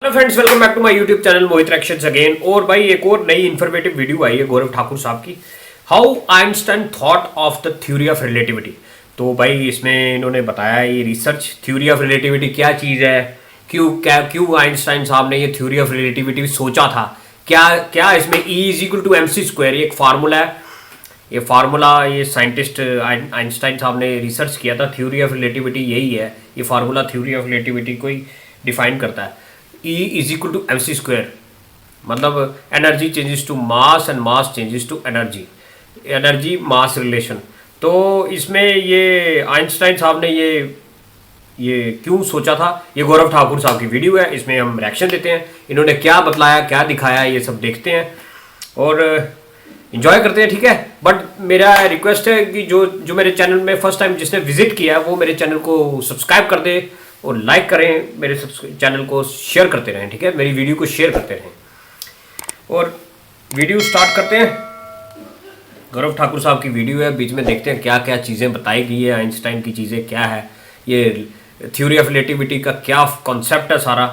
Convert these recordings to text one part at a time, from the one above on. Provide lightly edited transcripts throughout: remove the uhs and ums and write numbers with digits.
Hello friends, welcome back to my YouTube channel Mohit reactions again. और भाई एक और नई इन्फॉर्मेटिव वीडियो आई है गौरव ठाकुर साहब की, how Einstein thought of the theory of relativity. तो भाई इसमें इन्होंने बताया ये रिसर्च थ्योरी ऑफ रिलेटिविटी क्या चीज़ है, क्यों आइंस्टाइन साहब ने ये थ्योरी ऑफ रिलेटिविटी सोचा था, क्या इसमें E=mc², ये एक फार्मूला है। ये साइंटिस्ट आइंस्टाइन साहब ने रिसर्च किया था। थ्योरी ऑफ रिलेटिविटी यही है, ये फार्मूला थ्योरी ऑफ रिलेटिविटी को ही डिफाइन करता है। E=mc², मतलब energy changes to mass and mass changes to energy mass relation. तो इसमें ये आइंस्टाइन साहब ने ये क्यों सोचा था, ये गौरव ठाकुर साहब की वीडियो है, इसमें हम रिएक्शन देते हैं। इन्होंने क्या बतलाया, क्या दिखाया, ये सब देखते हैं और इन्जॉय करते हैं, ठीक है। बट मेरा रिक्वेस्ट है कि जो मेरे चैनल में फर्स्ट टाइम जिसने विजिट किया है वो मेरे चैनल को सब्सक्राइब कर दे और लाइक करें, मेरे चैनल को शेयर करते रहें, ठीक है। मेरी वीडियो को शेयर करते रहें और वीडियो स्टार्ट करते हैं। गौरव ठाकुर साहब की वीडियो है, बीच में देखते हैं क्या क्या चीज़ें बताई गई है, आइंस्टाइन की चीज़ें क्या है, ये थ्योरी ऑफ रिलेटिविटी का क्या कॉन्सेप्ट है सारा,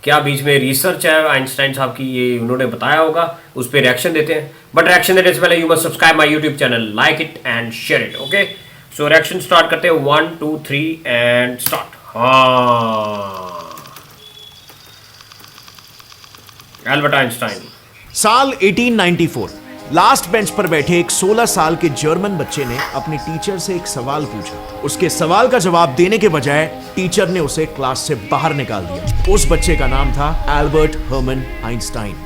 क्या बीच में रिसर्च है आइंस्टाइन साहब की, ये उन्होंने बताया होगा, उस पर रिएक्शन देते हैं। बट रिएक्शन देने से पहले you must subscribe my YouTube channel, like it and share it, okay. So reaction start करते हैं, 1 2 3 एंड स्टार्ट। Albert Einstein. साल 1894, लास्ट बेंच पर बैठे एक 16 साल के जर्मन बच्चे ने अपने टीचर से एक सवाल पूछा। उसके सवाल का जवाब देने के बजाय टीचर ने उसे क्लास से बाहर निकाल दिया। उस बच्चे का नाम था एल्बर्ट हर्मन आइंस्टाइन।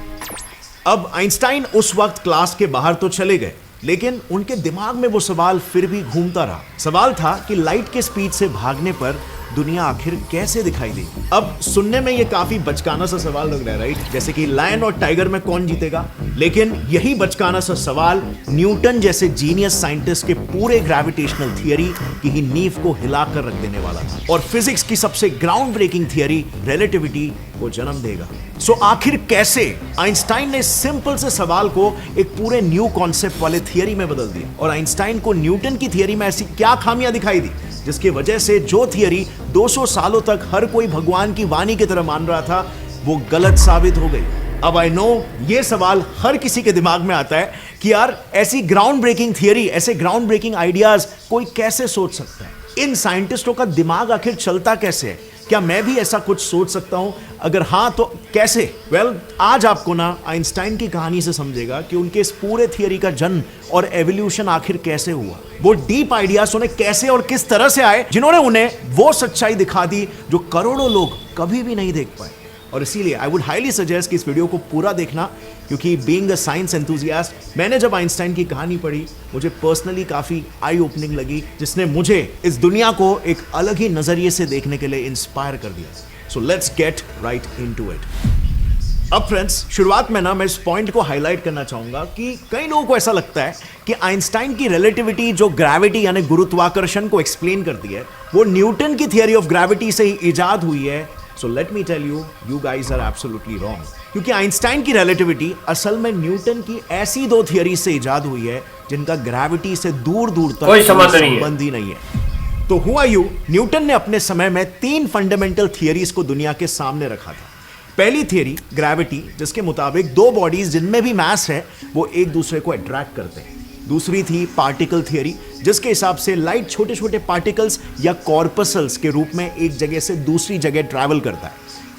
अब आइंस्टाइन उस वक्त क्लास के बाहर तो चले गए, लेकिन उनके दिमाग में वो सवाल फिर भी घूमता रहा। सवाल था कि लाइट के स्पीड से भागने पर दुनिया आखिर कैसे दिखाई देगी। अब सुनने में ये काफी बचकाना सा सवाल लग रहा है, राइट? जैसे कि लायन और टाइगर में कौन जीतेगा। लेकिन यही बचकाना सा सवाल न्यूटन जैसे जीनियस साइंटिस्ट के पूरे ग्रेविटेशनल थियरी की ही नींव को हिलाकर रख देने वाला था और फिजिक्स की सबसे ग्राउंड ब्रेकिंग थियरी रिलेटिविटी को जन्म देगा। सो आखिर कैसे आइंस्टाइन ने सिंपल से सवाल को एक पूरे न्यू कॉन्सेप्ट वाले थियरी में बदल दिया, और आइंस्टाइन को न्यूटन की थियरी में ऐसी क्या खामियां दिखाई दी जिसकी वजह से जो थियरी 200 सालों तक हर कोई भगवान की वाणी की तरह मान रहा था वो गलत साबित हो गई। अब आई नो ये सवाल हर किसी के दिमाग में आता है कि यार ऐसी ग्राउंड ब्रेकिंग थियरी, ऐसे ग्राउंड ब्रेकिंग आइडियाज कोई कैसे सोच सकता है? इन साइंटिस्टों का दिमाग आखिर चलता कैसे है? क्या मैं भी ऐसा कुछ सोच सकता हूं? अगर हां तो कैसे? आज आपको ना आइंस्टाइन की कहानी से समझेगा कि उनके इस पूरे थियरी का जन्म और एवोल्यूशन आखिर कैसे हुआ। वो डीप आइडियाज उन्हें कैसे और किस तरह से आए जिन्होंने उन्हें वो सच्चाई दिखा दी जो करोड़ों लोग कभी भी नहीं देख पाए। और इसीलिए आई वुड हाईली सजेस्ट कि इस वीडियो को पूरा देखना, क्योंकि बीइंग अ साइंस एंथुसियास्ट मैंने जब आइंस्टाइन की कहानी पढ़ी मुझे पर्सनली काफ़ी आई ओपनिंग लगी, जिसने मुझे इस दुनिया को एक अलग ही नज़रिए से देखने के लिए इंस्पायर कर दिया। So let's get right into it. अब फ्रेंड्स, शुरुआत में ना मैं इस पॉइंट को हाईलाइट करना चाहूंगा कि कई लोगों को ऐसा लगता है कि आइंस्टाइन की रिलेटिविटी जो ग्रेविटी यानी गुरुत्वाकर्षण को एक्सप्लेन करती है वो न्यूटन की थियरी ऑफ ग्रेविटी से ही इजाद हुई है। So let me tell you, you guys are absolutely wrong. क्योंकि आइंस्टाइन की रिलेटिविटी असल में न्यूटन की ऐसी दो थियरी से इजाद हुई है जिनका ग्रेविटी से दूर दूर तक कोई संबंध ही नहीं है। तो हुआ यूं, न्यूटन ने अपने समय में 3 फंडामेंटल थियरीज को दुनिया के सामने रखा था। पहली थियरी ग्रेविटी, जिसके मुताबिक 2 बॉडीज जिनमें भी मास है वो एक दूसरे को अट्रैक्ट करते हैं। दूसरी थी पार्टिकल थियरी, जिसके हिसाब से लाइट छोटे छोटे पार्टिकल्स या कॉर्पसल्स के रूप में एक जगह से दूसरी जगह ट्रैवल करता है।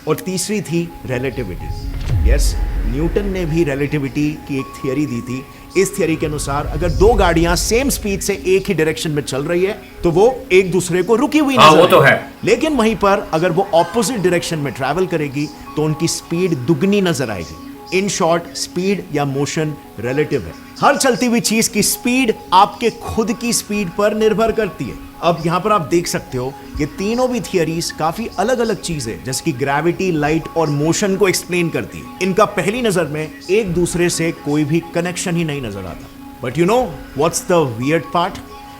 और तीसरी थी रिलेटिविटी। यस, न्यूटन ने भी रिलेटिविटी की एक थियरी दी थी। इस थियरी के अनुसार अगर 2 गाड़ियां सेम स्पीड से एक ही डायरेक्शन में चल रही है तो वो एक दूसरे को रुकी हुई नजर वो तो है। लेकिन वहीं पर अगर वो ऑपोजिट डायरेक्शन में ट्रैवल करेगी तो उनकी स्पीड दुगनी नजर आएगी। इन शॉर्ट, स्पीड या मोशन रिलेटिव है। हर चलती हुई चीज की स्पीड आपके खुद की स्पीड पर निर्भर करती है। अब यहां पर आप देख सकते हो ये तीनों भी थियरीज काफी अलग अलग चीजें जैसे कि ग्रेविटी, लाइट और मोशन को एक्सप्लेन करती है। इनका पहली नजर में एक दूसरे से कोई भी कनेक्शन ही नहीं नजर आता। But you know what's the weird part?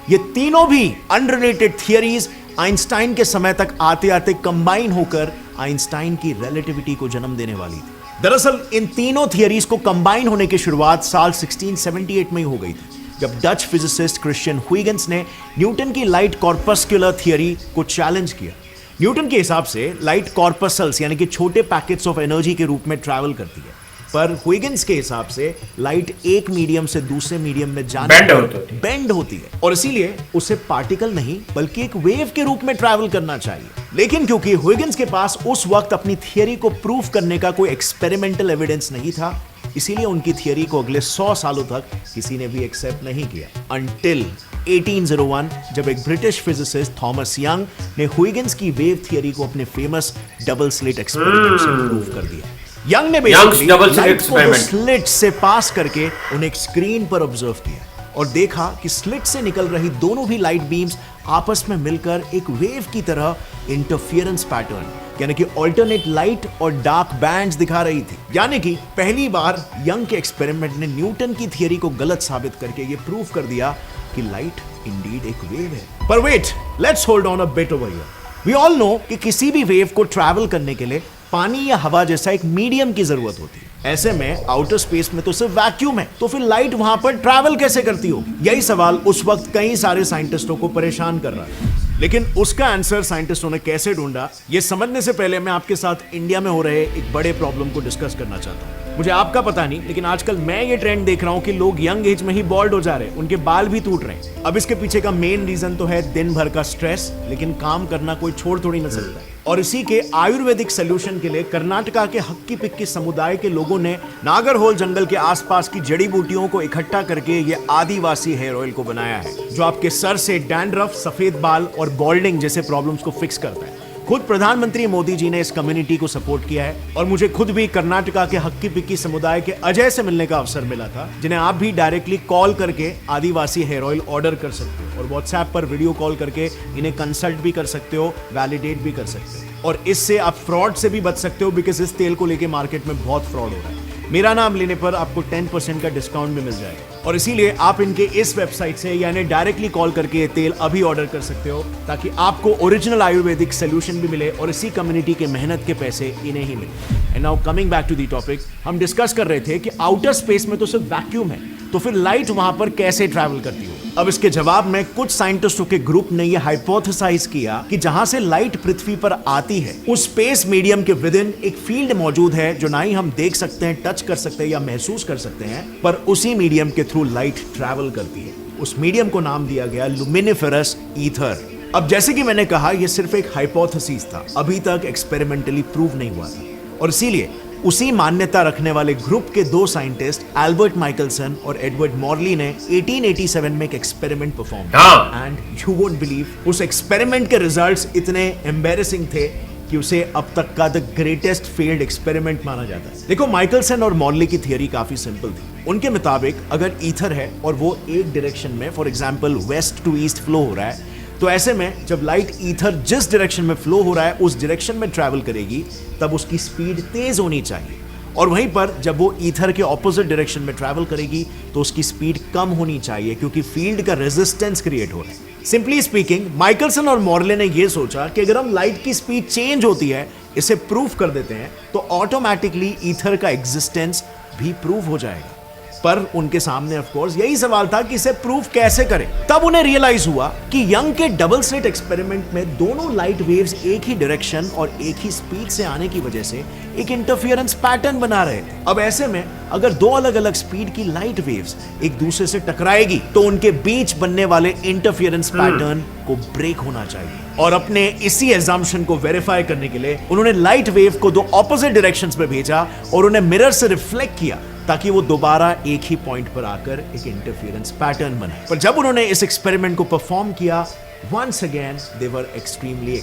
ये तीनों भी अनरिलेटेड थियरीज आइंस्टाइन के समय तक आते आते कंबाइन होकर आइंस्टाइन की रिलेटिविटी को जन्म देने वाली थी। दरअसल इन तीनों थियरीज को कंबाइन होने की शुरुआत साल 1678 में ही हो गई थी, जब डच फिजिसिस्ट क्रिश्चियन हुइगेंस ने न्यूटन की लाइट कॉर्पस्कुलर थियरी को चैलेंज किया। न्यूटन के हिसाब से लाइट कॉर्पसल्स यानी कि छोटे पैकेट्स ऑफ एनर्जी के रूप में ट्रैवल करती है, पर हुइगन्स के हिसाब से लाइट एक मीडियम से दूसरे मीडियम में जाने पर बेंड होती है और इसीलिए उसे पार्टिकल नहीं बल्कि एक वेव के रूप में ट्रैवल करना चाहिए। लेकिन क्योंकि हुइगन्स के पास उस वक्त अपनी थियरी को प्रूव करने का कोई एक्सपेरिमेंटल एविडेंस नहीं था, इसीलिए उनकी थियरी को अगले 100 सालों तक किसी ने भी एक्सेप्ट नहीं किया, अंटिल 1801 जब एक ब्रिटिश फिजिसिस्ट थॉमस यंग ने हुइगन्स की वेव थियरी को अपने फेमस डबल स्लिट एक्सपेरिमेंट से प्रूव कर दिया। यंग ने बेसिकली लाइट को स्लिट से पास करके उन्हें एक स्क्रीन पर ऑब्जर्व किया और देखा कि स्लिट से निकल रही दोनों भी लाइट बीम्स आपस में मिलकर एक वेव की तरह इंटरफियरेंस पैटर्न यानी कि अल्टरनेट लाइट और डार्क बैंड्स दिखा रही थी। यानी कि पहली बार यंग के एक्सपेरिमेंट ने न्यूटन की थियरी को गलत साबित करके ये प्रूव कर दिया कि लाइट इंडीड एक वेव है। पर wait, let's hold on a bit over here. We all know कि किसी भी वेव को ट्रैवल करने के लिए पानी या हवा जैसा एक मीडियम की जरूरत होती है। ऐसे में आउटर स्पेस में तो सिर्फ वैक्यूम है, तो फिर लाइट वहां पर ट्रैवल कैसे करती हो? यही सवाल उस वक्त कई सारे साइंटिस्टों को परेशान कर रहा है। लेकिन उसका आंसर साइंटिस्टों ने कैसे ढूंढा, ये समझने से पहले मैं आपके साथ इंडिया में हो रहे एक बड़े प्रॉब्लम को डिस्कस करना चाहता हूँ। मुझे आपका पता नहीं, लेकिन आजकल मैं ये ट्रेंड देख रहा हूँ कि लोग यंग एज में ही बॉल्ड हो जा रहे हैं, उनके बाल भी टूट रहे हैं। अब इसके पीछे का मेन रीजन तो है दिन भर का स्ट्रेस, लेकिन काम करना कोई छोड़ थोड़ी ना सकता है। और इसी के आयुर्वेदिक सोल्यूशन के लिए कर्नाटका के हक्की पिक्की समुदाय के लोगों ने नागरहोल जंगल के आसपास की जड़ी बूटियों को इकट्ठा करके ये आदिवासी हेयर ऑयल को बनाया है, जो आपके सर से डैंड्रफ, सफेद बाल और बॉल्डिंग जैसे प्रॉब्लम्स को फिक्स करता है। खुद प्रधानमंत्री मोदी जी ने इस कम्युनिटी को सपोर्ट किया है और मुझे खुद भी कर्नाटका के हक्की पिक्की समुदाय के अजय से मिलने का अवसर मिला था, जिन्हें आप भी डायरेक्टली कॉल करके आदिवासी हेयर ऑयल ऑर्डर कर सकते हो और व्हाट्सएप पर वीडियो कॉल करके इन्हें कंसल्ट भी कर सकते हो, वैलिडेट भी कर सकते हो। और इससे आप फ्रॉड से भी बच सकते हो, बिकॉज इस तेल को लेके मार्केट में बहुत फ्रॉड हो रहा है। मेरा नाम लेने पर आपको 10% का डिस्काउंट भी मिल जाएगा और इसीलिए आप इनके इस वेबसाइट से यानी डायरेक्टली कॉल करके ये तेल अभी ऑर्डर कर सकते हो, ताकि आपको ओरिजिनल आयुर्वेदिक सोल्यूशन भी मिले और इसी कम्युनिटी के मेहनत के पैसे इन्हें ही मिले। And now coming back to the topic, हम डिस्कस कर रहे थे कि आउटर स्पेस में तो सिर्फ वैक्यूम है, तो फिर लाइट वहां पर कैसे ट्रैवल करती हो? अब इसके जवाब में कुछ साइंटिस्टों के ग्रुप ने यह हाइपोथेसाइज किया कि जहां से लाइट पृथ्वी पर आती है, उस स्पेस मीडियम के विदिन एक फील्ड मौजूद है जो ना ही हम देख सकते हैं, टच कर सकते हैं या महसूस कर सकते हैं, पर उसी मीडियम के थ्रू लाइट ट्रैवल करती है। उस मीडियम को नाम दिया गया लुमिनिफेरस ईथर। अब जैसे कि मैंने कहा, यह सिर्फ एक हाइपोथेसिस था, अभी तक एक्सपेरिमेंटली प्रूव नहीं हुआ था और इसीलिए उसी मान्यता रखने वाले ग्रुप के दो साइंटिस्ट एल्बर्ट माइकलसन और एडवर्ड मॉर्ली ने 1887 में एक एक्सपेरिमेंट परफॉर्म किया एंड यू वोंट बिलीव, उस एक्सपेरिमेंट के रिजल्ट्स इतने एम्बैरेसिंग थे कि उसे अब तक का द ग्रेटेस्ट फेल्ड एक्सपेरिमेंट माना जाता है। देखो, माइकलसन और मॉर्ली की थियरी काफी सिंपल थी। उनके मुताबिक अगर ईथर है और वो एक डायरेक्शन में, for example west to east flow हो रहा है, तो ऐसे में जब लाइट ईथर जिस डायरेक्शन में फ्लो हो रहा है उस डायरेक्शन में ट्रैवल करेगी, तब उसकी स्पीड तेज होनी चाहिए। और वहीं पर जब वो ईथर के ऑपोजिट डायरेक्शन में ट्रैवल करेगी तो उसकी स्पीड कम होनी चाहिए, क्योंकि फील्ड का रेजिस्टेंस क्रिएट हो रहा है। सिंपली स्पीकिंग, माइकलसन और मॉर्ले ने यह सोचा कि अगर हम लाइट की स्पीड चेंज होती है, इसे प्रूफ कर देते हैं, तो ऑटोमेटिकली ईथर का एग्जिस्टेंस भी प्रूव हो जाएगा। पर उनके सामने ऑफ कोर्स यही सवाल था कि इसे प्रूफ कैसे करें। तब उन्हें रियलाइज हुआ कि यंग के डबल स्लिट एक्सपेरिमेंट में दोनों लाइट वेव्स एक ही डायरेक्शन और एक ही स्पीड से आने की वजह से एक इंटरफियरेंस पैटर्न बना रहे थे। अब ऐसे में अगर दो अलग अलग स्पीड की लाइट वेव्स एक दूसरे से टकराएगी तो उनके बीच बनने वाले इंटरफियरेंस पैटर्न को ब्रेक होना चाहिए। और अपने इसी एजम्पशन को वेरीफाई करने के लिए उन्होंने लाइट वेव को दो ऑपोजिट डायरेक्शंस में भेजा और उन्हें मिरर से रिफ्लेक्ट किया, ताकि वो दोबारा एक ही पॉइंट पर आकर एक इंटरफियरेंस पैटर्न बनाए। पर जब उन्होंने इस एक्सपेरिमेंट को परफॉर्म किया, once again they were extremely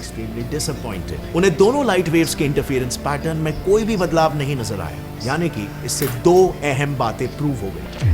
disappointed। उन्हें दोनों लाइट वेव्स के इंटरफियरेंस पैटर्न में कोई भी बदलाव नहीं नजर आया। यानी कि इससे दो अहम बातें प्रूव हो गई।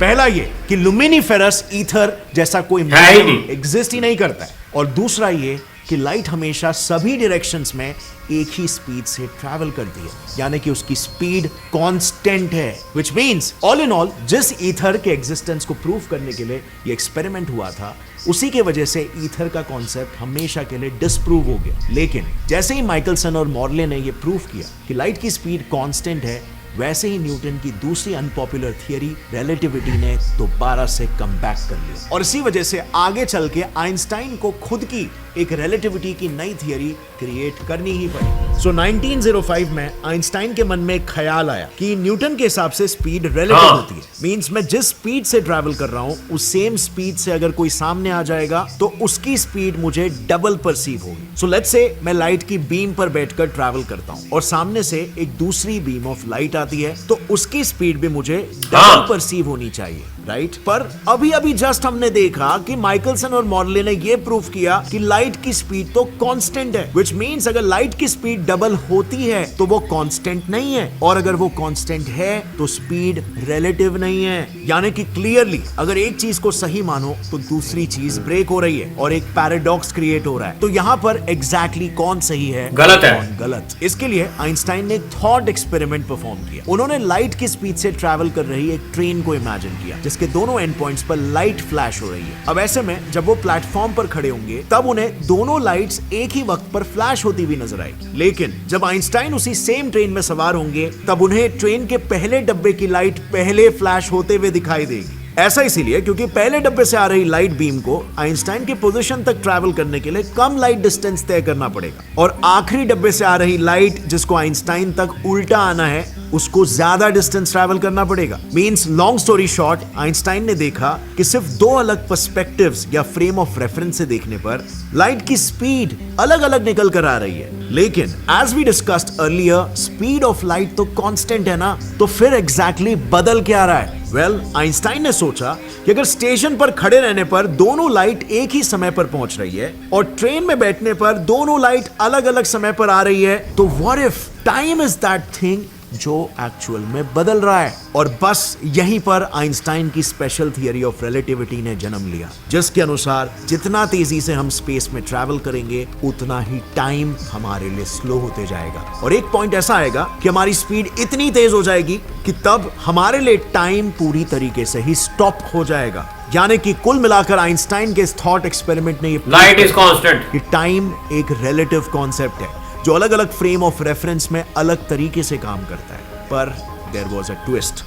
पहला ये कि लुमिनिफेरस ईथर जैसा कोई मीडियम एग्जिस्ट ही नहीं करता है, और दूसरा ये कि लाइट हमेशा सभी डायरेक्शंस में एक ही स्पीड से ट्रैवल करती है, यानी कि उसकी स्पीड कांस्टेंट है। Which means all in all, जिस ईथर के एग्जिस्टेंस को प्रूव करने के लिए ये एक्सपेरिमेंट हुआ था, उसी के वजह से ईथर का कॉन्सेप्ट हमेशा के लिए डिस्प्रूव हो गया। लेकिन जैसे ही माइकलसन और मॉर्ले ने ये प्रूव किया कि लाइट की स्पीड कांस्टेंट है, वैसे ही न्यूटन की दूसरी अनपॉपुलर थियरी रिलेटिविटी ने दोबारा से कम बैक कर लिया और इसी वजह से आगे चल के आइंस्टाइन को खुद की एक रिलेटिविटी की नई थियरी क्रिएट करनी ही पड़ी। सो 1905 में आइंस्टाइन के मन में एक ख्याल आया कि न्यूटन के हिसाब से स्पीड रिलेटिव होती है। मींस मैं जिस स्पीड से ट्रैवल कर रहा हूं उस सेम स्पीड से अगर कोई सामने आ जाएगा तो उसकी स्पीड मुझे डबल परसीव होगी। सो लेट्स से मैं लाइट की बीम पर बैठकर ट्रैवल करता हूं और सामने से एक दूसरी बीम ऑफ लाइट आती है तो उसकी स्पीड भी मुझे डबल परसीव होनी चाहिए, राइट? पर अभी जस्ट हमने देखा कि माइकलसन और मॉर्ले ने यह प्रूव किया कि लाइट की स्पीड तो कांस्टेंट है, व्हिच मींस अगर लाइट की स्पीड डबल होती है तो वो कांस्टेंट नहीं है और अगर वो कांस्टेंट है तो स्पीड रिलेटिव नहीं है। यानी कि क्लियरली अगर एक चीज को सही मानो तो दूसरी चीज ब्रेक हो रही है और एक पैराडॉक्स क्रिएट हो रहा है। तो यहाँ पर एग्जैक्टली कौन सही है, गलत है, कौन गलत? इसके लिए आइंस्टाइन ने एक थॉट एक्सपेरिमेंट परफॉर्म किया। उन्होंने लाइट की स्पीड से ट्रैवल कर रही एक ट्रेन को इमेजिन किया जिसके दोनों एंड पॉइंट्स पर लाइट फ्लैश हो रही है। अब ऐसे में जब वो प्लेटफॉर्म पर खड़े होंगे तब उन्हें दोनों लाइट्स एक ही वक्त पर फ्लैश होती हुई नजर आएगी। लेकिन जब आइंस्टाइन उसी सेम ट्रेन में सवार होंगे तब उन्हें ट्रेन के पहले डब्बे की लाइट पहले फ्लैश होते हुए दिखाई देगी। ऐसा इसीलिए क्योंकि पहले डब्बे से आ रही लाइट बीम को आइंस्टाइन की पोजीशन तक ट्रैवल करने के लिए कम लाइट डिस्टेंस तय करना पड़ेगा और आखिरी डब्बे से आ रही लाइट जिसको आइंस्टाइन तक उल्टा आना है उसको ज्यादा डिस्टेंस ट्रैवल करना पड़ेगा। Means long story short, Einstein ने देखा कि सिर्फ दो अलग पर्सपेक्टिव्स या फ्रेम ऑफ रेफरेंस से देखने पर लाइट की स्पीड अलग अलग निकल कर आ रही है। लेकिन as we discussed earlier, speed of light तो कांस्टेंट है ना, तो फिर एग्जैक्टली बदल क्या रहा है? वेल, आइंस्टाइन ने सोचा कि अगर स्टेशन पर खड़े रहने पर दोनों लाइट एक ही समय पर पहुंच रही है और ट्रेन में बैठने पर दोनों लाइट अलग अलग समय पर आ रही है तो what if time is that thing जो एक्चुअल में बदल रहा है। और बस यहीं पर आइंस्टाइन की स्पेशल थियरी ऑफ रिलेटिविटी ने जन्म लिया जिसके अनुसार जितना तेजी से हम स्पेस में ट्रैवल करेंगे उतना ही टाइम हमारे लिए स्लो होते जाएगा और एक पॉइंट ऐसा आएगा कि हमारी स्पीड इतनी तेज हो जाएगी कि तब हमारे लिए टाइम पूरी तरीके से ही स्टॉप हो जाएगा। यानी कि कुल मिलाकर आइंस्टाइन के इस थॉट एक्सपेरिमेंट ने लाइट इज कांस्टेंट कि टाइम एक रिलेटिव कॉन्सेप्ट है जो अलग अलग फ्रेम ऑफ रेफरेंस में अलग तरीके से काम करता है। पर देयर वाज अ ट्विस्ट।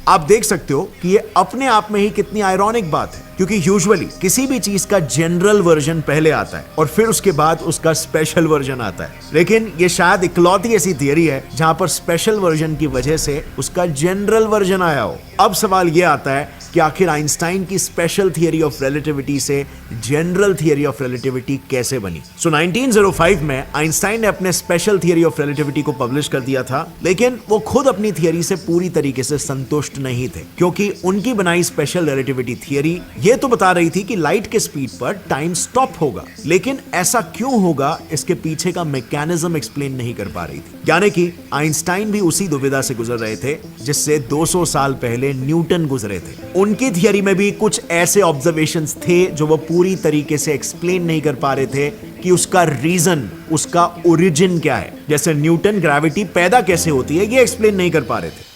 आप देख सकते हो कि ये अपने आप में ही कितनी आयरॉनिक बात है क्योंकि यूजुअली किसी भी चीज का जनरल वर्जन पहले आता है और फिर उसके बाद उसका स्पेशल वर्जन आता है, लेकिन ये शायद इकलौती ऐसी थियरी है जहां पर स्पेशल वर्जन की वजह से उसका जनरल वर्जन आया हो। अब सवाल ये आता है कि आखिर आइंस्टाइन की स्पेशल थियरी ऑफ रिलेटिविटी से जनरल थियरी ऑफ रिलेटिविटी कैसे बनी? सो 1905 में आइंस्टाइन ने अपने स्पेशल थियरी ऑफ रिलेटिविटी को पब्लिश कर दिया था, लेकिन वो खुद अपनी थियरी से पूरी तरीके से संतुष्ट नहीं थे क्योंकि उनकी बनाई स्पेशल रिलेटिविटी थियरी ये तो बता रही थी कि लाइट के स्पीड पर टाइम स्टॉप होगा, लेकिन ऐसा क्यों होगा इसके पीछे का मैकेनिज्म एक्सप्लेन नहीं कर पा रही थी। यानी कि आइंस्टाइन भी उसी दुविधा से गुजर रहे थे जिससे 200 साल पहले न्यूटन गुजरे थे। उनकी थियरी में भी कुछ ऐसे ऑब्जर्वेशंस थे जो वो पूरी तरीके से एक्सप्लेन नहीं कर पा रहे थे कि उसका रीजन, उसका ओरिजिन क्या है। जैसे न्यूटन ग्रेविटी पैदा कैसे होती है ये एक्सप्लेन नहीं कर पा रहे थे।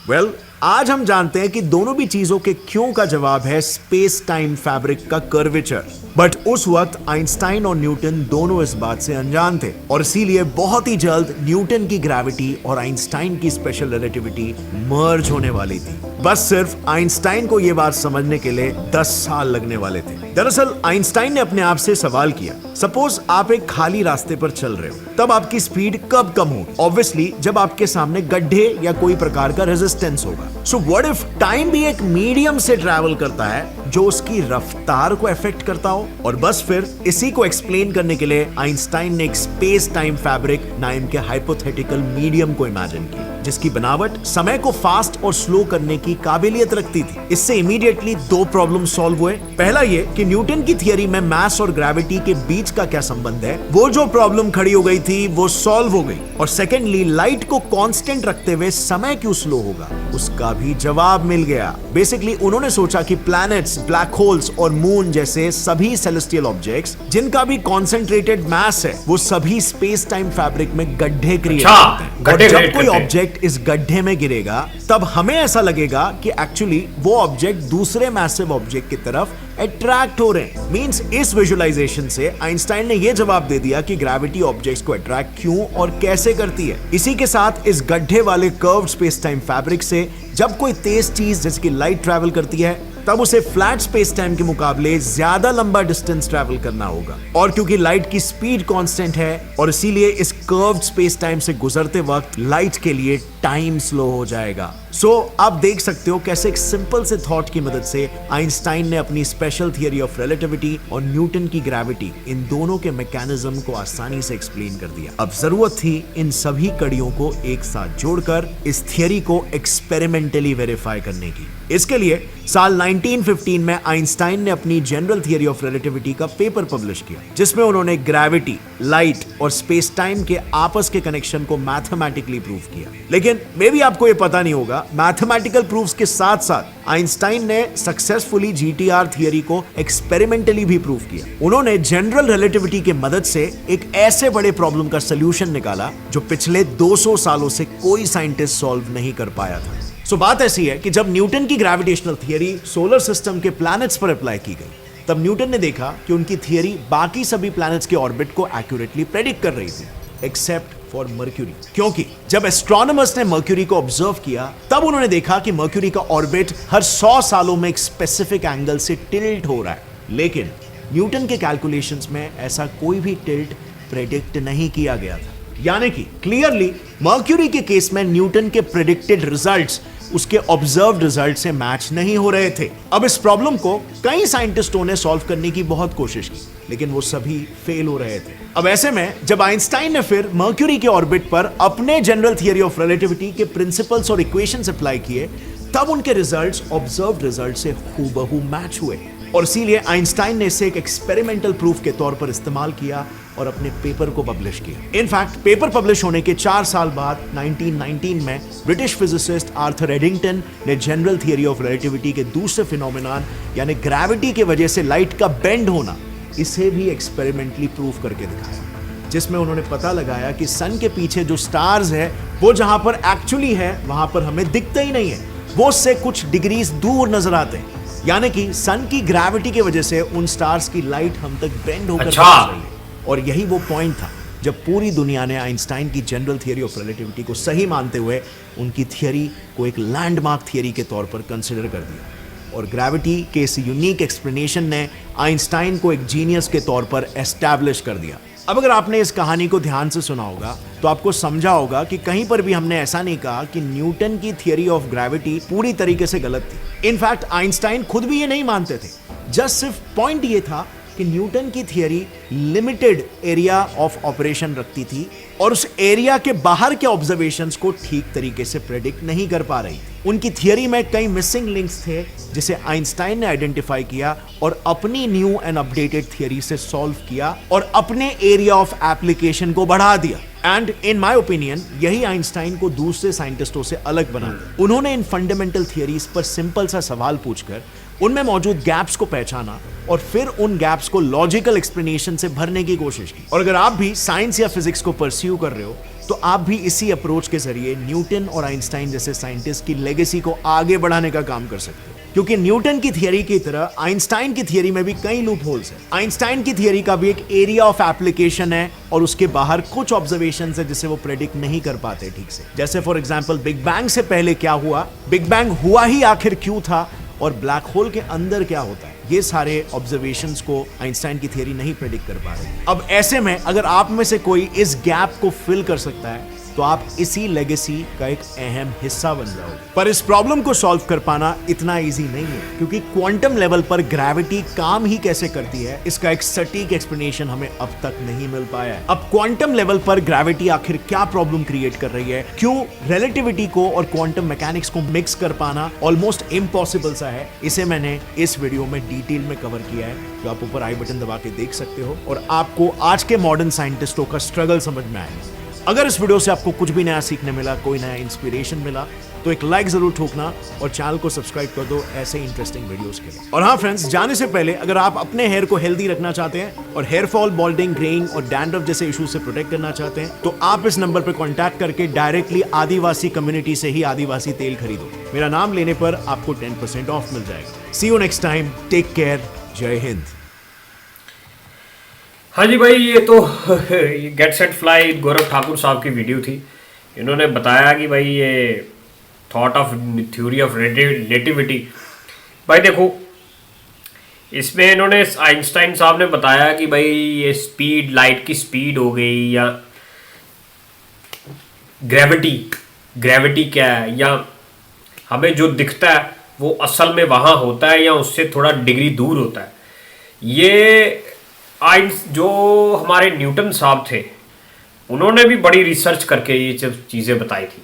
वेल, आज हम जानते हैं कि दोनों भी चीजों के क्यों का जवाब है स्पेस टाइम फैब्रिक का कर्वेचर। बट उस वक्त आइंस्टाइन और न्यूटन दोनों इस बात से अनजान थे और इसीलिए बहुत ही जल्द न्यूटन की ग्रेविटी और आइंस्टाइन की स्पेशल रिलेटिविटी मर्ज होने वाली थी। बस सिर्फ आइंस्टाइन को यह बात समझने के लिए 10 साल लगने वाले थे। दरअसल आइंस्टाइन ने अपने आप से सवाल किया, सपोज आप एक खाली रास्ते पर चल रहे हो, तब आपकी स्पीड कब कम होगी? ऑब्वियसली जब आपके सामने गड्ढे या कोई प्रकार का रेजिस्टेंस होगा। सो व्हाट इफ टाइम भी एक मीडियम से ट्रैवल करता है जो उसकी रफ्तार को अफेक्ट करता हो? और बस फिर इसी को एक्सप्लेन करने के लिए आइंस्टाइन ने एक स्पेस टाइम फैब्रिक नाम के हाइपोथेटिकल मीडियम को इमेजिन किया जिसकी बनावट समय को फास्ट और स्लो करने की काबिलियत रखती थी। इससे इमीडिएटली 2 प्रॉब्लम सॉल्व हुए। पहला ये कि न्यूटन की थियरी में मास और ग्रेविटी के बीच का क्या संबंध है, वो जो प्रॉब्लम खड़ी हो गई थी वो सॉल्व हो गई। और सेकेंडली लाइट को कांस्टेंट रखते हुए समय क्यों स्लो होगा उसका भी जवाब मिल गया। बेसिकली उन्होंने सोचा कि प्लैनेट्स, ब्लैक होल्स और मून जैसे सभी सेलेस्टियल ऑब्जेक्ट्स जिनका भी कॉन्सेंट्रेटेड मास है वो सभी स्पेस टाइम फैब्रिक में गड्ढे क्रिएट करते हैं। और जब कोई ऑब्जेक्ट ऑब्जेक्ट इस गड्ढे में गिरेगा तब हमें ऐसा लगेगा कि एक्चुअली वो ऑब्जेक्ट दूसरे मैसिव ऑब्जेक्ट की तरफ अट्रैक्ट हो रहे हैं। मींस इस विजुअलाइजेशन से आइंस्टाइन ने यह जवाब दे दिया कि ग्रेविटी ऑब्जेक्ट्स को अट्रैक्ट क्यों और कैसे करती है। इसी के साथ इस गड्ढे वाले कर्व्ड स्पेस टाइम फैब्रिक से जब कोई तेज चीज जैसे कि लाइट ट्रैवल करती है तब उसे फ्लैट स्पेस टाइम के मुकाबले ज्यादा लंबा डिस्टेंस ट्रैवल करना होगा। और क्योंकि लाइट की स्पीड कांस्टेंट है और इसीलिए इस कर्व्ड स्पेस टाइम से गुजरते वक्त लाइट के लिए टाइम स्लो हो जाएगा। सो आप देख सकते हो कैसे एक सिंपल से थॉट की मदद से आइंस्टाइन ने अपनी स्पेशल थियरी ऑफ रिलेटिविटी और न्यूटन की ग्रेविटी इन दोनों के मैकेनिज्म को आसानी से एक्सप्लेन कर दिया। अब जरूरत थी इन सभी कड़ियों को एक साथ जोड़कर इस थियरी को एक्सपेरिमेंटली वेरीफाई करने की। इसके लिए साल 1915 में आइंस्टाइन ने अपनी जनरल थियरी ऑफ रिलेटिविटी का पेपर पब्लिश किया, जिसमें उन्होंने ग्रेविटी, लाइट और स्पेस टाइम के आपस के कनेक्शन को मैथमेटिकली प्रूव किया। लेकिन मे भी आपको यह पता नहीं होगा, मैथमेटिकल प्रूफ्स के साथ साथ आइंस्टाइन ने सक्सेसफुली जीटीआर थियरी को एक्सपेरिमेंटली भी प्रूव किया। उन्होंने जनरल रिलेटिविटी की मदद से एक ऐसे बड़े प्रॉब्लम का सॉल्यूशन निकाला जो पिछले 200 सालों से कोई साइंटिस्ट सॉल्व नहीं कर पाया था। सो बात ऐसी है कि जब न्यूटन की ग्रेविटेशनल थियरी सोलर सिस्टम के प्लैनेट्स पर अप्लाई की गई तब न्यूटन ने देखा कि उनकी थियरी बाकी सभी प्लैनेट्स के ऑर्बिट को एक्यूरेटली प्रेडिक्ट कर रही थी एक्सेप्ट फॉर मर्क्यूरी। क्योंकि जब एस्ट्रोनॉमर्स ने मर्क्यूरी को ऑब्जर्व किया तब उन्होंने देखा कि मर्क्यूरी का ऑर्बिट हर 100 सालों में एक स्पेसिफिक एंगल से टिल्ट हो रहा है। लेकिन न्यूटन के कैलकुलेशंस में ऐसा कोई भी टिल्ट प्रेडिक्ट नहीं किया गया था। यानी कि क्लियरली मर्क्यूरी के केस में न्यूटन के प्रेडिक्टेड रिजल्ट्स उसके ऑब्जर्व्ड रिजल्ट से मैच नहीं हो रहे थे। अब इस प्रॉब्लम को कई साइंटिस्टों ने सॉल्व करने की बहुत कोशिश की, लेकिन वो सभी फेल हो रहे थे। अब ऐसे में जब आइंस्टाइन ने फिर मर्क्यूरी के ऑर्बिट पर अपने जनरल थियरी ऑफ रिलेटिविटी के प्रिंसिपल्स और इक्वेशंस अप्लाई किए तब उनके रिजल्ट्स ऑब्जर्व्ड रिजल्ट से हूबहू मैच हुए और इसीलिए आइंस्टाइन ने इसे एक एक्सपेरिमेंटल प्रूफ के तौर पर इस्तेमाल किया और अपने पेपर को पब्लिश किया। इनफैक्ट पेपर पब्लिश होने के 4 साल बाद 1919 में ब्रिटिश फिजिसिस्ट आर्थर एडिंगटन ने जनरल थियरी ऑफ रिलेटिविटी के दूसरे फिनोमेनन यानी ग्रेविटी के वजह से लाइट का बेंड होना, इसे भी एक्सपेरिमेंटली प्रूफ करके दिखाया, जिसमें उन्होंने पता लगाया कि सन के पीछे जो स्टार्स है वो जहां पर एक्चुअली है वहां पर हमें दिखते ही नहीं है, वो उससे कुछ डिग्रीज दूर नजर आते हैं। यानी कि सन की ग्रेविटी की वजह से उन स्टार्स की लाइट हम तक बेंड होकर पहुंच रही है। और यही वो पॉइंट था जब पूरी दुनिया ने आइंस्टाइन की जनरल थियरी ऑफ रिलेटिविटी को सही मानते हुए उनकी थियरी को एक लैंडमार्क थियरी के तौर पर कंसिडर कर दिया। और ग्रेविटी के इस यूनिक एक्सप्लेनेशन ने आइंस्टाइन को एक जीनियस के तौर पर एस्टैब्लिश कर दिया। अब अगर आपने इस कहानी को ध्यान से सुना होगा तो आपको समझा होगा कि कहीं पर भी हमने ऐसा नहीं कहा कि न्यूटन की थियरी ऑफ ग्रेविटी पूरी तरीके से गलत थी। इनफैक्ट आइंस्टाइन खुद भी ये नहीं मानते थे। जस्ट सिर्फ पॉइंट ये था कि न्यूटन की theory limited area of operation रखती थी और उस एरिया के बाहर के ऑब्जर्वेशंस को ठीक तरीके से प्रेडिक्ट नहीं कर पा रही। उनकी थियरी में कई मिसिंग लिंक्स थे जिसे आइंस्टाइन ने आइडेंटिफाई किया और अपनी न्यू एंड अपडेटेड थियरी से सॉल्व किया और अपने एरिया ऑफ एप्लीकेशन को बढ़ा दिया। एंड इन माय ओपिनियन यही आइंस्टाइन को दूसरे साइंटिस्टों से अलग बना दिया। उन्होंने इन फंडामेंटल थियरीज पर सिंपल सा सवाल पूछकर उनमें मौजूद गैप्स को पहचाना और फिर उन गैप्स को लॉजिकल एक्सप्लेनेशन से भरने की कोशिश की। और अगर आप भी साइंस या फिजिक्स को परस्यू कर रहे हो तो आप भी इसी अप्रोच के जरिए न्यूटन और आइंस्टाइन जैसे साइंटिस्ट की लेगेसी को आगे बढ़ाने का काम कर सकते हो। क्योंकि न्यूटन की थियरी की तरह आइंस्टाइन की थियरी में भी कई लूप होल्स हैं। आइंस्टाइन की थियरी का भी एक एरिया ऑफ एप्लीकेशन है और उसके बाहर कुछ ऑब्जर्वेशन है जिसे वो प्रेडिक्ट नहीं कर पाते ठीक से। जैसे फॉर एग्जांपल बिग बैंग से पहले क्या हुआ, बिग बैंग हुआ ही आखिर क्यों था और ब्लैक होल के अंदर क्या होता है, ये सारे ऑब्जर्वेशंस को आइंस्टाइन की थियरी नहीं प्रेडिक्ट कर पा रही। अब ऐसे में अगर आप में से कोई इस गैप को फिल कर सकता है तो आप इसी लेगेसी का एक अहम हिस्सा बन जाओगे। पर इस प्रॉब्लम को सॉल्व कर पाना इतना इजी नहीं है, क्योंकि क्वांटम लेवल पर ग्रेविटी काम ही कैसे करती है इसका एक सटीक एक्सप्लेनेशन हमें अब तक नहीं मिल पाया है। अब क्वांटम लेवल पर ग्रेविटी आखिर क्या प्रॉब्लम क्रिएट कर रही है, क्यों रिलेटिविटी को और क्वांटम मैकेनिक्स को मिक्स कर पाना ऑलमोस्ट इम्पॉसिबल सा है, इसे मैंने इस वीडियो में डिटेल में कवर किया है, जो आप ऊपर आई बटन दबा के देख सकते हो और आपको आज के मॉडर्न साइंटिस्टों का स्ट्रगल समझ में आएगा। अगर इस वीडियो से आपको कुछ भी नया सीखने मिला, कोई नया इंस्पिरेशन मिला, तो एक लाइक जरूर ठोकना और चैनल को सब्सक्राइब कर दो ऐसे इंटरेस्टिंग वीडियोस के लिए। और हाँ फ्रेंड्स, जाने से पहले अगर आप अपने हेयर को हेल्दी रखना चाहते हैं और हेयर फॉल, बॉल्डिंग, ग्रेइंग और डैंड्रफ जैसे इशू से प्रोटेक्ट करना चाहते हैं, तो आप इस नंबर पर कॉन्टैक्ट करके डायरेक्टली आदिवासी कम्युनिटी से ही आदिवासी तेल खरीदो। मेरा नाम लेने पर आपको 10% ऑफ मिल जाएगा। See you next time, take care, Jai Hind. हाँ जी भाई, ये तो get set fly Gaurav Thakur साहब की वीडियो थी। इन्होंने बताया कि भाई ये thought of theory of relativity, भाई देखो इसमें इन्होंने आइंस्टाइन साहब ने बताया कि भाई ये स्पीड, लाइट की स्पीड हो गई या ग्रेविटी क्या है, या हमें जो दिखता है वो असल में वहाँ होता है या उससे थोड़ा डिग्री दूर होता है। ये जो हमारे न्यूटन साहब थे उन्होंने भी बड़ी रिसर्च करके ये सब चीज़ें बताई थी,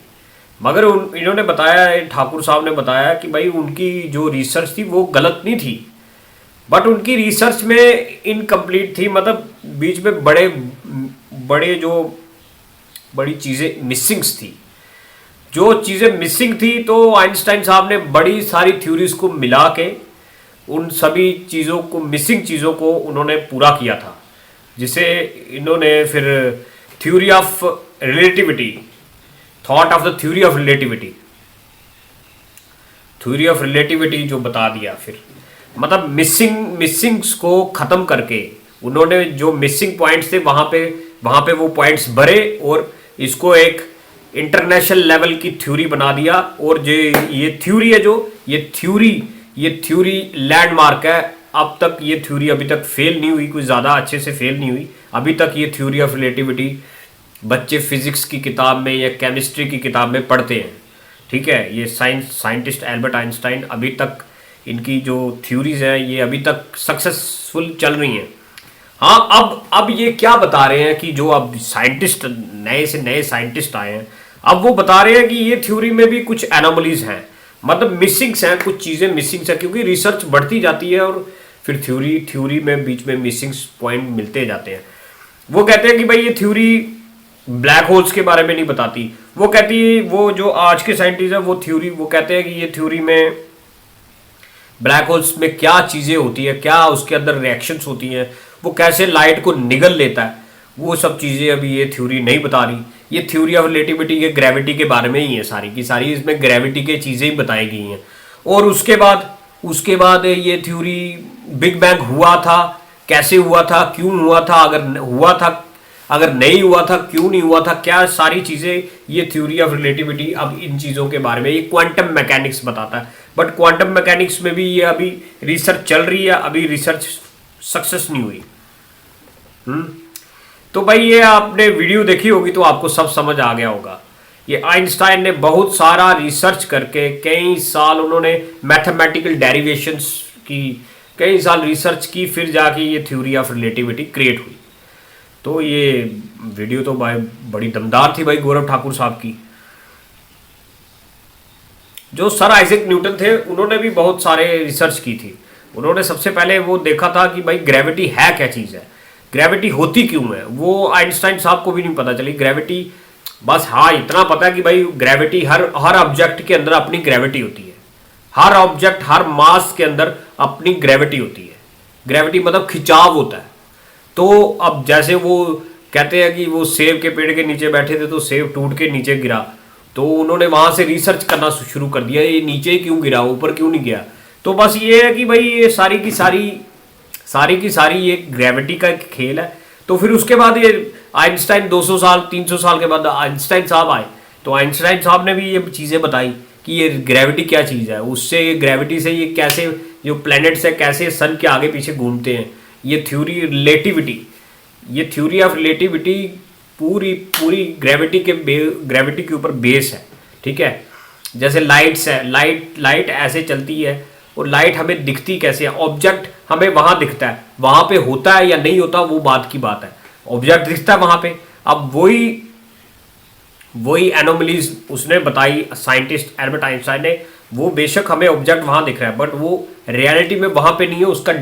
मगर इन्होंने बताया, ठाकुर साहब ने बताया कि भाई उनकी जो रिसर्च थी वो गलत नहीं थी, बट उनकी रिसर्च में इनकम्प्लीट थी। मतलब बीच में बड़ी चीज़ें मिसिंग्स थी। जो चीज़ें मिसिंग थी तो आइंस्टाइन साहब ने बड़ी सारी थ्योरीज को मिला के उन सभी चीज़ों को, मिसिंग चीज़ों को उन्होंने पूरा किया था, जिसे इन्होंने फिर theory of relativity, thought of the theory of relativity जो बता दिया। फिर मतलब मिसिंग्स को ख़त्म करके उन्होंने जो मिसिंग पॉइंट्स थे वहाँ पे वो पॉइंट्स भरे और इसको एक इंटरनेशनल लेवल की थ्योरी बना दिया। और जो ये थ्योरी है, जो ये थ्योरी लैंडमार्क है। अब तक ये थ्योरी अभी तक फेल नहीं हुई, कुछ ज़्यादा अच्छे से फेल नहीं हुई अभी तक। ये थ्योरी ऑफ रिलेटिविटी बच्चे फिजिक्स की किताब में या केमिस्ट्री की किताब में पढ़ते हैं, ठीक है। ये साइंटिस्ट एल्बर्ट आइंस्टाइन, अभी तक इनकी जो थ्योरीज हैं ये अभी तक सक्सेसफुल चल रही हैं। हाँ, अब ये क्या बता रहे हैं कि जो अब साइंटिस्ट, नए से नए साइंटिस्ट आए हैं, अब वो बता रहे हैं कि ये थ्योरी में भी कुछ एनोमलीज हैं, मतलब मिसिंग्स हैं, कुछ चीज़ें मिसिंग्स हैं, क्योंकि रिसर्च बढ़ती जाती है और फिर थ्योरी में बीच में मिसिंग्स पॉइंट मिलते जाते हैं। वो कहते हैं कि भाई ये थ्योरी ब्लैक होल्स के बारे में नहीं बताती। वो कहती है, वो जो आज के साइंटिस्ट है वो कहते हैं कि ये थ्योरी में ब्लैक होल्स में क्या चीज़ें होती है, क्या उसके अंदर रिएक्शंस होती हैं, वो कैसे लाइट को निगल लेता है, वो सब चीज़ें अभी ये थ्योरी नहीं बता रही। ये थ्योरी ऑफ रिलेटिविटी के ग्रेविटी के बारे में ही है सारी की सारी, इसमें ग्रेविटी के चीज़ें ही बताई गई हैं। और उसके बाद ये थ्योरी बिग बैंग हुआ था, कैसे हुआ था, क्यों हुआ था, अगर नहीं हुआ था क्यों नहीं हुआ था, क्या सारी चीज़ें ये थ्योरी ऑफ रिलेटिविटी अब इन चीज़ों के बारे में, ये क्वांटम मैकेनिक्स बताता है। बट क्वांटम मैकेनिक्स में भी ये अभी रिसर्च चल रही है, अभी रिसर्च सक्सेस नहीं हुई। तो भाई ये आपने वीडियो देखी होगी तो आपको सब समझ आ गया होगा। ये आइंस्टाइन ने बहुत सारा रिसर्च करके कई साल उन्होंने मैथमेटिकल डेरिवेशंस की, कई साल रिसर्च की, फिर जाके ये थ्योरी ऑफ रिलेटिविटी क्रिएट हुई। तो ये वीडियो तो भाई बड़ी दमदार थी भाई गौरव ठाकुर साहब की। जो सर आइजैक न्यूटन थे उन्होंने भी बहुत सारे रिसर्च की थी। उन्होंने सबसे पहले वो देखा था कि भाई ग्रेविटी है क्या चीज़ है, ग्रेविटी होती क्यों है। वो आइंस्टाइन साहब को भी नहीं पता चली ग्रेविटी, बस हाँ इतना पता कि भाई ग्रेविटी हर ऑब्जेक्ट के अंदर अपनी ग्रेविटी होती है, हर ऑब्जेक्ट, हर मास के अंदर अपनी ग्रेविटी होती है। ग्रेविटी मतलब खिंचाव होता है। तो अब जैसे वो कहते हैं कि वो सेब के पेड़ के नीचे बैठे थे तो सेब टूट के नीचे गिरा, तो उन्होंने वहां से रिसर्च करना शुरू कर दिया, ये नीचे क्यों गिरा, ऊपर क्यों नहीं गया। तो बस ये है कि भाई ये सारी की सारी ये ग्रेविटी का एक खेल है। तो फिर उसके बाद ये आइंस्टाइन 200 साल 300 साल के बाद आइंस्टाइन साहब आए, तो आइंस्टाइन साहब ने भी ये चीज़ें बताई कि ये ग्रेविटी क्या चीज़ है, उससे ये ग्रेविटी से ये कैसे जो प्लैनेट्स है कैसे सन के आगे पीछे घूमते हैं। ये थ्योरी ऑफ रिलेटिविटी पूरी ग्रेविटी के ऊपर बेस है, ठीक है। जैसे लाइट्स है, लाइट ऐसे चलती है और लाइट हमें दिखती कैसे है, ऑब्जेक्ट हमें वहां दिखता है, वहां पे होता है या नहीं होता वो बात की बात है, ऑब्जेक्ट दिखता है वहां पे। अब वही एनोमलीज उसने बताई साइंटिस्ट एल्बर्ट आइंस्टाइन ने, वो बेशक हमें ऑब्जेक्ट वहां दिख रहा है बट वो रियलिटी में वहां पे नहीं है, उसका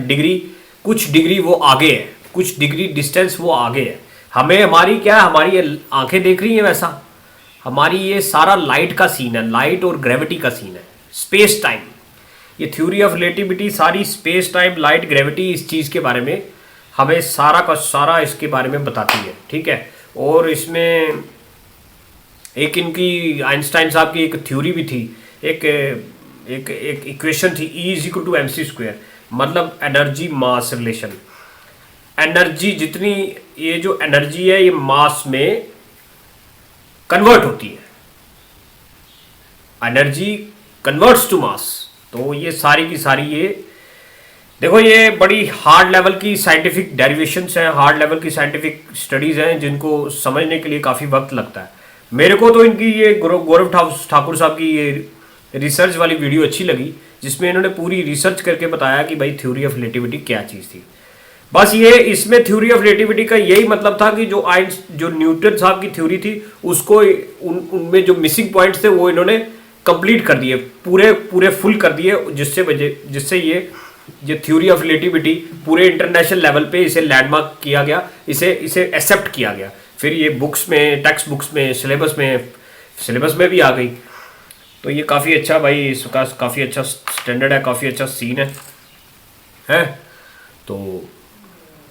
कुछ डिग्री वो आगे है, कुछ डिग्री डिस्टेंस वो आगे है। हमें हमारी क्या है, हमारी ये आंखें देख रही हैं वैसा, हमारी ये सारा लाइट का सीन है, लाइट और ग्रेविटी का सीन है, स्पेस टाइम। ये थ्योरी ऑफ रिलेटिविटी सारी स्पेस टाइम लाइट ग्रेविटी इस चीज़ के बारे में हमें सारा का सारा इसके बारे में बताती है, ठीक है। और इसमें एक इनकी आइंस्टाइन साहब की एक थ्योरी भी थी, एक एक एक इक्वेशन थी, E=mc², मतलब एनर्जी मास रिलेशन। एनर्जी जितनी, ये जो एनर्जी है ये मास में कन्वर्ट होती है, एनर्जी कन्वर्ट्स टू मास। तो ये सारी की सारी ये देखो, ये बड़ी हार्ड लेवल की साइंटिफिक डेरिवेशंस हैं, हार्ड लेवल की साइंटिफिक स्टडीज़ हैं जिनको समझने के लिए काफ़ी वक्त लगता है। मेरे को तो इनकी ये गौरव ठाकुर साहब की ये रिसर्च वाली वीडियो अच्छी लगी, जिसमें इन्होंने पूरी रिसर्च करके बताया कि भाई थ्योरी ऑफ रिलेटिविटी क्या चीज़ थी। बस ये इसमें थ्योरी ऑफ रिलेटिविटी का यही मतलब था कि जो न्यूटन साहब की थ्योरी थी उसको उनमें जो मिसिंग पॉइंट्स थे वो इन्होंने कंप्लीट कर दिए, पूरे फुल कर दिए, जिससे ये थ्योरी ऑफ रिलेटिविटी पूरे इंटरनेशनल लेवल पे इसे लैंडमार्क किया गया, इसे एक्सेप्ट किया गया। फिर ये बुक्स में, टेक्स्ट बुक्स में, सिलेबस में भी आ गई। तो ये काफ़ी अच्छा भाई, इसका काफ़ी अच्छा स्टैंडर्ड है, काफ़ी अच्छा सीन है। तो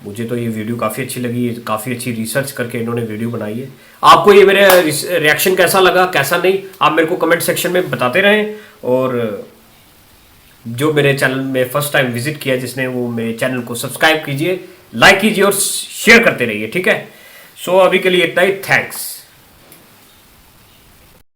मुझे तो ये वीडियो काफ़ी अच्छी लगी, काफ़ी अच्छी रिसर्च करके इन्होंने वीडियो बनाई है। आपको ये मेरे रिएक्शन कैसा लगा, कैसा नहीं, आप मेरे को कमेंट सेक्शन में बताते रहें। और जो मेरे चैनल में फर्स्ट टाइम विजिट किया जिसने, वो मेरे चैनल को सब्सक्राइब कीजिए, लाइक कीजिए और शेयर करते रहिए, ठीक है। सो अभी के लिए इतना ही, थैंक्स।